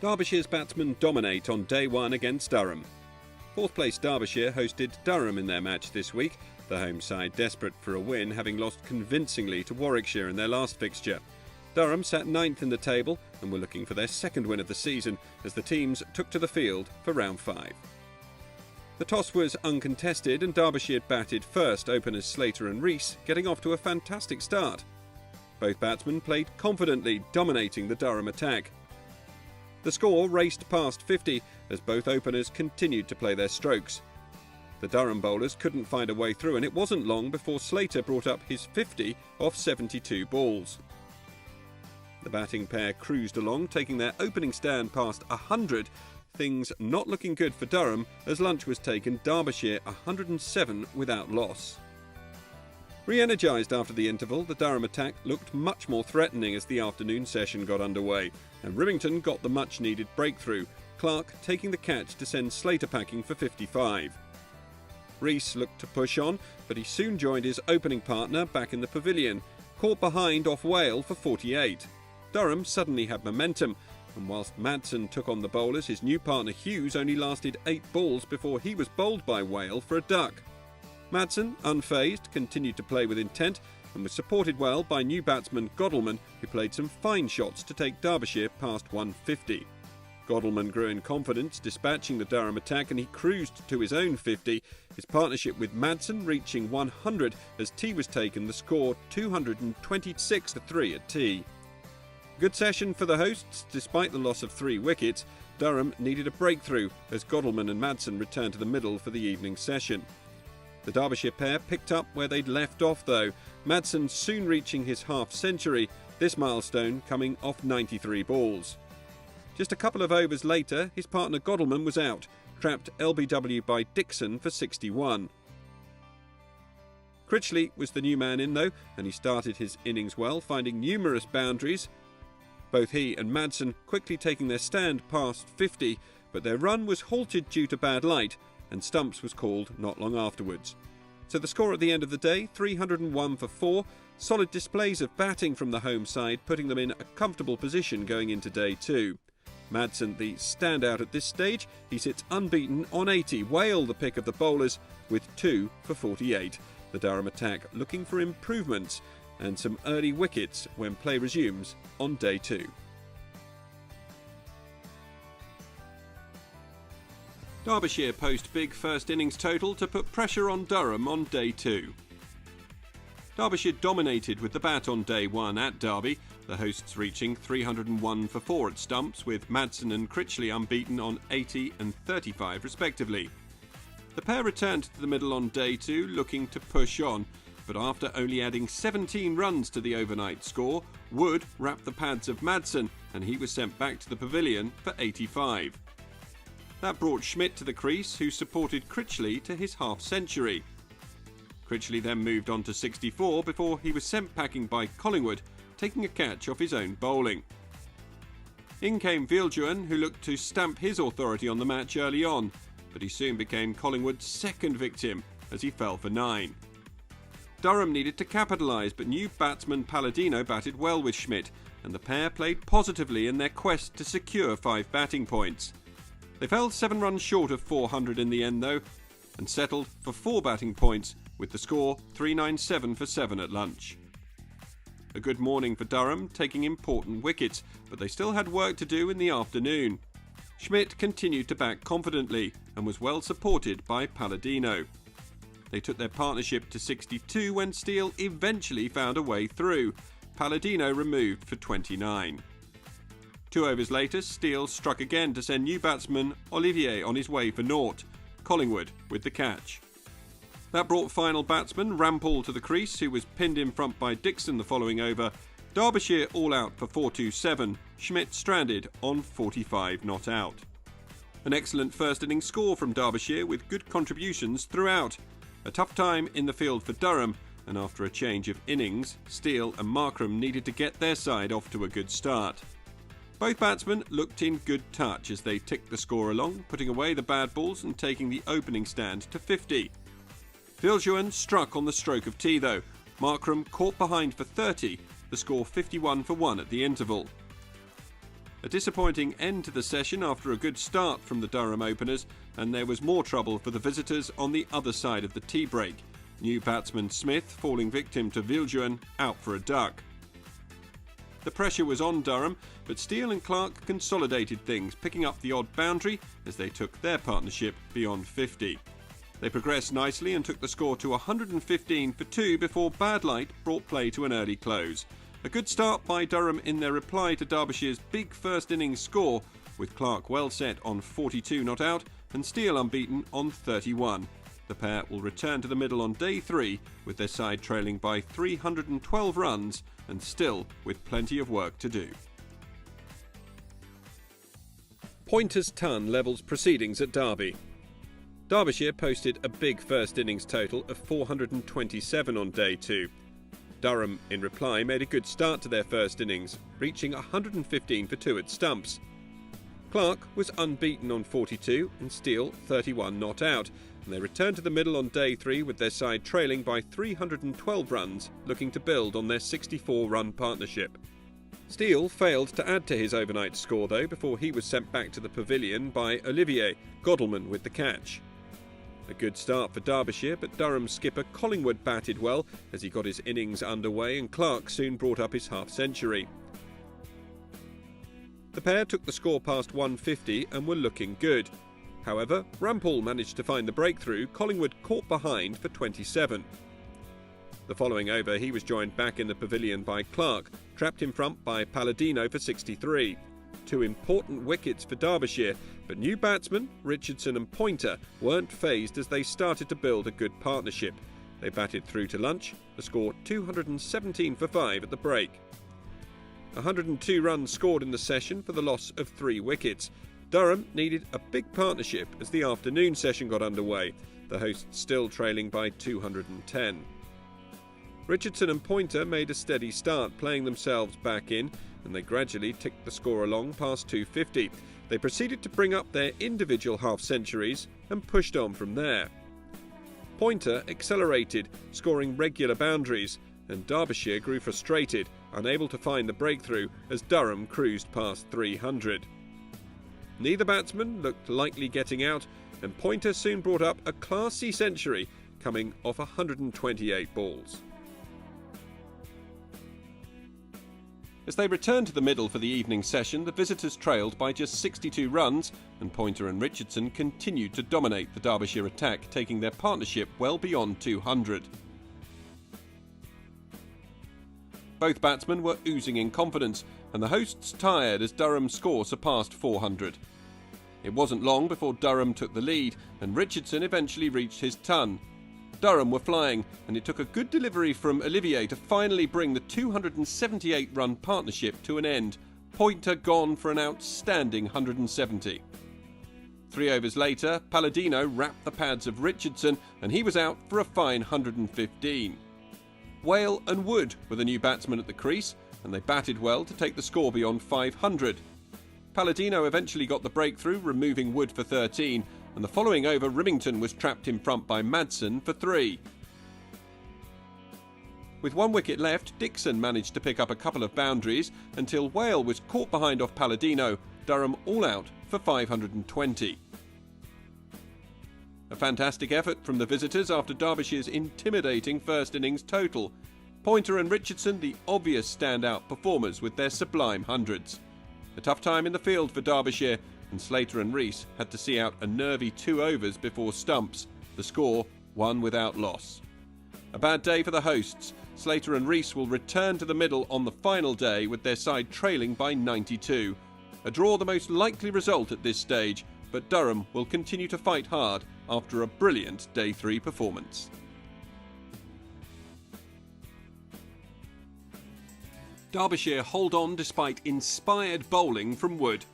Derbyshire's batsmen dominate on day one against Durham. Fourth place Derbyshire hosted Durham in their match this week, the home side desperate for a win, having lost convincingly to Warwickshire in their last fixture. Durham sat ninth in the table and were looking for their second win of the season as the teams took to the field for round 5. The toss was uncontested and Derbyshire batted first, openers Slater and Rees getting off to a fantastic start. Both batsmen played confidently, dominating the Durham attack. The score raced past 50 as both openers continued to play their strokes. The Durham bowlers couldn't find a way through and it wasn't long before Slater brought up his 50 off 72 balls. The batting pair cruised along, taking their opening stand past 100, things not looking good for Durham as lunch was taken, Derbyshire 107 without loss. Re-energised after the interval, the Durham attack looked much more threatening as the afternoon session got underway, and Rivington got the much-needed breakthrough, Clark taking the catch to send Slater packing for 55. Rees looked to push on, but he soon joined his opening partner back in the pavilion, caught behind off Whale for 48. Durham suddenly had momentum, and whilst Madsen took on the bowlers, his new partner Hughes only lasted 8 balls before he was bowled by Whale for a duck. Madsen, unfazed, continued to play with intent and was supported well by new batsman Godalmand, who played some fine shots to take Derbyshire past 150. Godalmand grew in confidence, dispatching the Durham attack, and he cruised to his own 50, his partnership with Madsen reaching 100 as tea was taken, the score 226-3 at tea. Good session for the hosts. Despite the loss of 3 wickets, Durham needed a breakthrough as Godalmand and Madsen returned to the middle for the evening session. The Derbyshire pair picked up where they'd left off though, Madsen soon reaching his half-century, this milestone coming off 93 balls. Just a couple of overs later, his partner Godalmand was out, trapped LBW by Dixon for 61. Critchley was the new man in though, and he started his innings well, finding numerous boundaries. Both he and Madsen quickly taking their stand past 50, but their run was halted due to bad light, and stumps was called not long afterwards. So the score at the end of the day, 301 for 4, solid displays of batting from the home side, putting them in a comfortable position going into day 2. Madsen the standout at this stage, he sits unbeaten on 80, Whale the pick of the bowlers with 2 for 48. The Durham attack looking for improvements and some early wickets when play resumes on day 2. Derbyshire post big first innings total to put pressure on Durham on day 2. Derbyshire dominated with the bat on day 1 at Derby, the hosts reaching 301 for 4 at stumps, with Madsen and Critchley unbeaten on 80 and 35 respectively. The pair returned to the middle on day 2 looking to push on, but after only adding 17 runs to the overnight score, Wood wrapped the pads of Madsen and he was sent back to the pavilion for 85. That brought Schmidt to the crease, who supported Critchley to his half-century. Critchley then moved on to 64 before he was sent packing by Collingwood, taking a catch off his own bowling. In came Viljoen, who looked to stamp his authority on the match early on, but he soon became Collingwood's second victim as he fell for 9. Durham needed to capitalise, but new batsman Palladino batted well with Schmidt, and the pair played positively in their quest to secure 5 batting points. They fell 7 runs short of 400 in the end though, and settled for 4 batting points with the score 397 for 7 at lunch. A good morning for Durham, taking important wickets, but they still had work to do in the afternoon. Schmidt continued to back confidently and was well supported by Palladino. They took their partnership to 62 when Steele eventually found a way through, Palladino removed for 29. 2 overs later, Steele struck again to send new batsman Olivier on his way for naught, Collingwood with the catch. That brought final batsman Rampall to the crease, who was pinned in front by Dixon the following over. Derbyshire all out for 427, Schmidt stranded on 45 not out. An excellent first innings score from Derbyshire with good contributions throughout. A tough time in the field for Durham, and after a change of innings, Steele and Markram needed to get their side off to a good start. Both batsmen looked in good touch as they ticked the score along, putting away the bad balls and taking the opening stand to 50. Viljoen struck on the stroke of tea though. Markram caught behind for 30, the score 51 for 1 at the interval. A disappointing end to the session after a good start from the Durham openers, and there was more trouble for the visitors on the other side of the tea break. New batsman Smith falling victim to Viljoen, out for a duck. The pressure was on Durham, but Steele and Clark consolidated things, picking up the odd boundary as they took their partnership beyond 50. They progressed nicely and took the score to 115 for 2 before bad light brought play to an early close. A good start by Durham in their reply to Derbyshire's big first innings score, with Clark well set on 42 not out and Steele unbeaten on 31. The pair will return to the middle on day 3 with their side trailing by 312 runs and still with plenty of work to do. Pointer's ton levels proceedings at Derby. Derbyshire posted a big first innings total of 427 on day 2. Durham, in reply, made a good start to their first innings, reaching 115 for 2 at stumps. Clark was unbeaten on 42 and Steele 31 not out, and they returned to the middle on day 3 with their side trailing by 312 runs, looking to build on their 64-run partnership. Steele failed to add to his overnight score though before he was sent back to the pavilion by Olivier, Godalman with the catch. A good start for Derbyshire, but Durham skipper Collingwood batted well as he got his innings underway and Clark soon brought up his half-century. The pair took the score past 150 and were looking good. However, Rampall managed to find the breakthrough. Collingwood caught behind for 27. The following over he was joined back in the pavilion by Clark, trapped in front by Palladino for 63. 2 important wickets for Derbyshire, but new batsmen Richardson and Pointer weren't fazed as they started to build a good partnership. They batted through to lunch, the score 217 for 5 at the break. 102 runs scored in the session for the loss of 3 wickets. Durham needed a big partnership as the afternoon session got underway, the hosts still trailing by 210. Richardson and Pointer made a steady start, playing themselves back in, and they gradually ticked the score along past 250. They proceeded to bring up their individual half-centuries and pushed on from there. Pointer accelerated, scoring regular boundaries, and Derbyshire grew frustrated, unable to find the breakthrough as Durham cruised past 300. Neither batsman looked likely getting out, and Pointer soon brought up a Class C century, coming off 128 balls. As they returned to the middle for the evening session, the visitors trailed by just 62 runs, and Pointer and Richardson continued to dominate the Derbyshire attack, taking their partnership well beyond 200. Both batsmen were oozing in confidence, and the hosts tired as Durham's score surpassed 400. It wasn't long before Durham took the lead, and Richardson eventually reached his ton. Durham were flying, and it took a good delivery from Olivier to finally bring the 278-run partnership to an end. Pointer gone for an outstanding 170. 3 overs later, Palladino wrapped the pads of Richardson, and he was out for a fine 115. Whale and Wood were the new batsmen at the crease, and they batted well to take the score beyond 500. Palladino eventually got the breakthrough, removing Wood for 13, and the following over Rimington was trapped in front by Madsen for 3. With 1 wicket left, Dixon managed to pick up a couple of boundaries until Whale was caught behind off Palladino, Durham all out for 520. A fantastic effort from the visitors after Derbyshire's intimidating first innings total. Pointer and Richardson the obvious standout performers with their sublime hundreds. A tough time in the field for Derbyshire, and Slater and Rees had to see out a nervy 2 overs before stumps, the score 1 without loss. A bad day for the hosts. Slater and Rees will return to the middle on the final day with their side trailing by 92. A draw the most likely result at this stage, but Durham will continue to fight hard after a brilliant day 3 performance. Derbyshire hold on despite inspired bowling from Wood.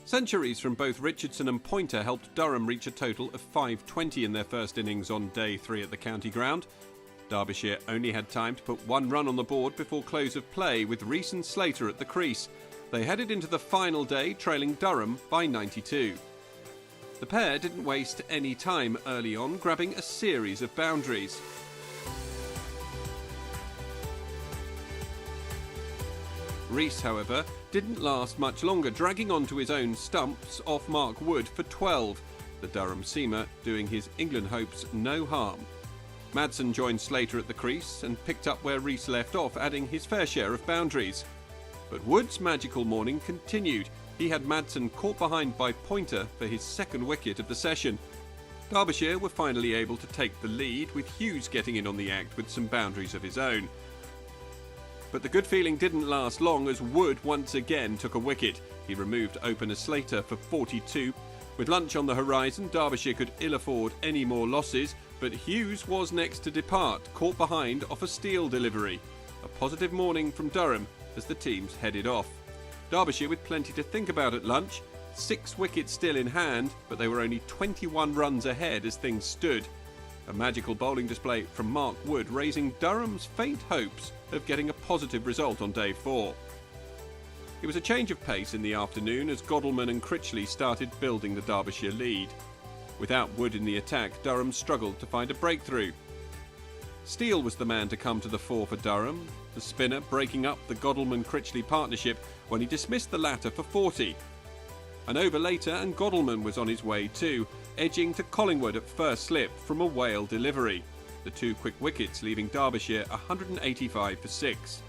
Centuries from both Richardson and Pointer helped Durham reach a total of 520 in their first innings on day 3 at the county ground. Derbyshire only had time to put 1 run on the board before close of play with Rees and Slater at the crease. They headed into the final day trailing Durham by 92. The pair didn't waste any time early on, grabbing a series of boundaries. Rees, however, didn't last much longer, dragging onto his own stumps off Mark Wood for 12, the Durham seamer doing his England hopes no harm. Madsen joined Slater at the crease and picked up where Rees left off, adding his fair share of boundaries. But Wood's magical morning continued. He had Madsen caught behind by Pointer for his second wicket of the session. Derbyshire were finally able to take the lead, with Hughes getting in on the act with some boundaries of his own. But the good feeling didn't last long as Wood once again took a wicket. He removed opener Slater for 42. With lunch on the horizon, Derbyshire could ill afford any more losses, but Hughes was next to depart, caught behind off a Steele delivery. A positive morning from Durham as the teams headed off. Derbyshire with plenty to think about at lunch, 6 wickets still in hand, but they were only 21 runs ahead as things stood. A magical bowling display from Mark Wood raising Durham's faint hopes of getting a positive result on day 4. It was a change of pace in the afternoon as Godalming and Critchley started building the Derbyshire lead. Without Wood in the attack, Durham struggled to find a breakthrough. Steele was the man to come to the fore for Durham, the spinner breaking up the Godalming-Critchley partnership when he dismissed the latter for 40. An over later and Godalming was on his way too, edging to Collingwood at first slip from a whale delivery. The 2 quick wickets leaving Derbyshire 185 for 6.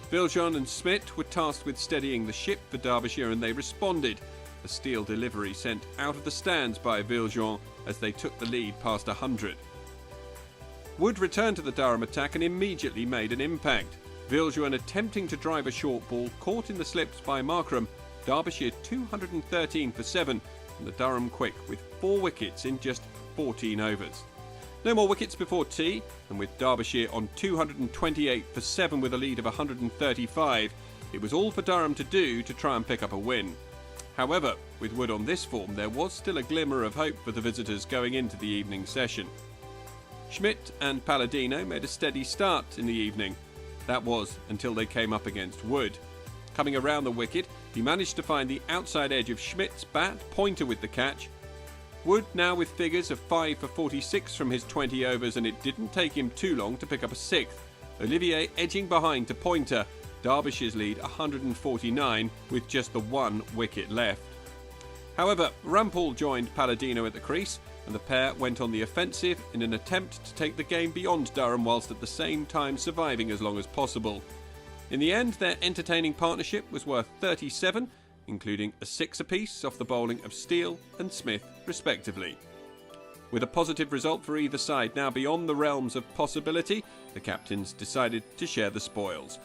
Viljoen and Smith were tasked with steadying the ship for Derbyshire and they responded. A Steele delivery sent out of the stands by Viljoen as they took the lead past 100. Wood returned to the Durham attack and immediately made an impact. Viljoen attempting to drive a short ball caught in the slips by Markram. Derbyshire 213 for 7 and the Durham quick with 4 wickets in just 14 overs. No more wickets before tea, and with Derbyshire on 228 for 7 with a lead of 135, it was all for Durham to do to try and pick up a win. However, with Wood on this form, there was still a glimmer of hope for the visitors going into the evening session. Schmidt and Palladino made a steady start in the evening. That was until they came up against Wood. Coming around the wicket, he managed to find the outside edge of Schmidt's bat, Pointer with the catch. Wood now with figures of 5 for 46 from his 20 overs, and it didn't take him too long to pick up a 6th. Olivier edging behind to Pointer, Derbyshire's lead 149 with just the 1 wicket left. However, Rampal joined Palladino at the crease and the pair went on the offensive in an attempt to take the game beyond Durham whilst at the same time surviving as long as possible. In the end, their entertaining partnership was worth 37, including a 6 apiece off the bowling of Steele and Smith respectively. With a positive result for either side now beyond the realms of possibility, the captains decided to share the spoils.